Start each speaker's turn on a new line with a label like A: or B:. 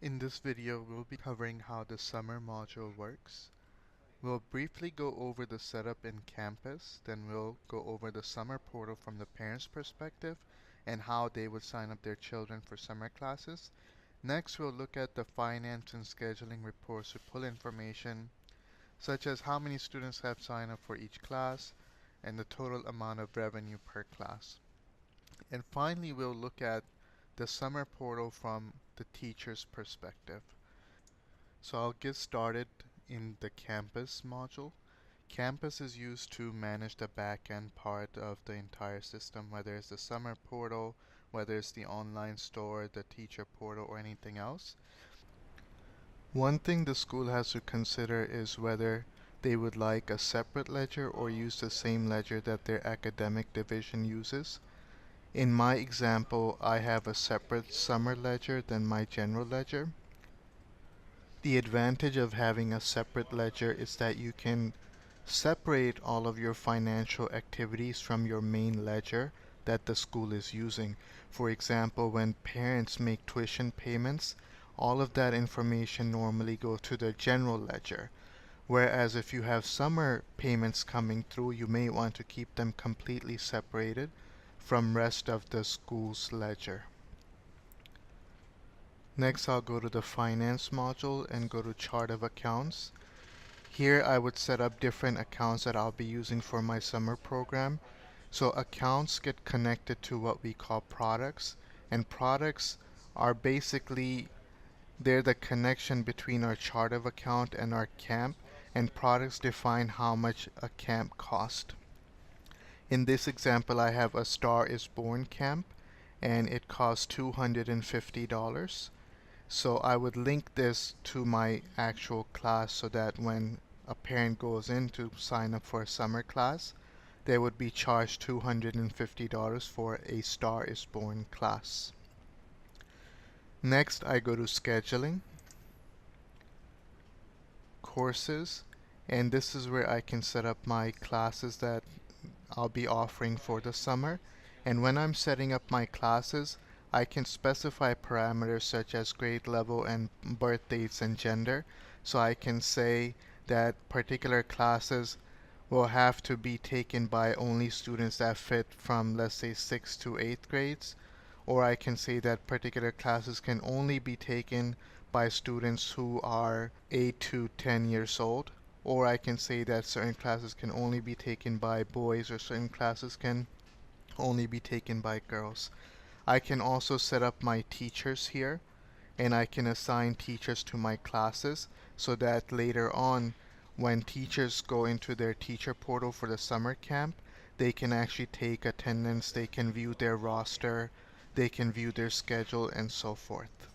A: In this video, we'll be covering how the summer module works. We'll briefly go over the setup in campus, then we'll go over the summer portal from the parents' perspective and how they would sign up their children for summer classes. Next, we'll look at the finance and scheduling reports to pull information such as how many students have signed up for each class and the total amount of revenue per class. And finally, we'll look at the summer portal from the teacher's perspective. So I'll get started in the campus module. Campus is used to manage the back-end part of the entire system, whether it's the summer portal, whether it's the online store, the teacher portal, or anything else. One thing the school has to consider is whether they would like a separate ledger or use the same ledger that their academic division uses. In my example, I have a separate summer ledger than my general ledger. The advantage of having a separate ledger is that you can separate all of your financial activities from your main ledger that the school is using. For example, when parents make tuition payments, all of that information normally goes to the general ledger. Whereas if you have summer payments coming through, you may want to keep them completely separated from rest of the school's ledger. Next, I'll go to the finance module and go to chart of accounts. Here I would set up different accounts that I'll be using for my summer program. So accounts get connected to what we call products, and products are basically they're the connection between our chart of account and our camp, and products define how much a camp costs. In this example, I have a Star is Born camp and it costs $250. So I would link this to my actual class so that when a parent goes in to sign up for a summer class, they would be charged $250 for a Star is Born class. Next, I go to scheduling, courses, and this is where I can set up my classes that I'll be offering for the summer. And when I'm setting up my classes, I can specify parameters such as grade level and birth dates and gender. So I can say that particular classes will have to be taken by only students that fit from, let's say, 6th to 8th grades. Or I can say that particular classes can only be taken by students who are 8 to 10 years old. Or I can say that certain classes can only be taken by boys or certain classes can only be taken by girls. I can also set up my teachers here, and I can assign teachers to my classes so that later on when teachers go into their teacher portal for the summer camp, they can actually take attendance, they can view their roster, they can view their schedule, and so forth.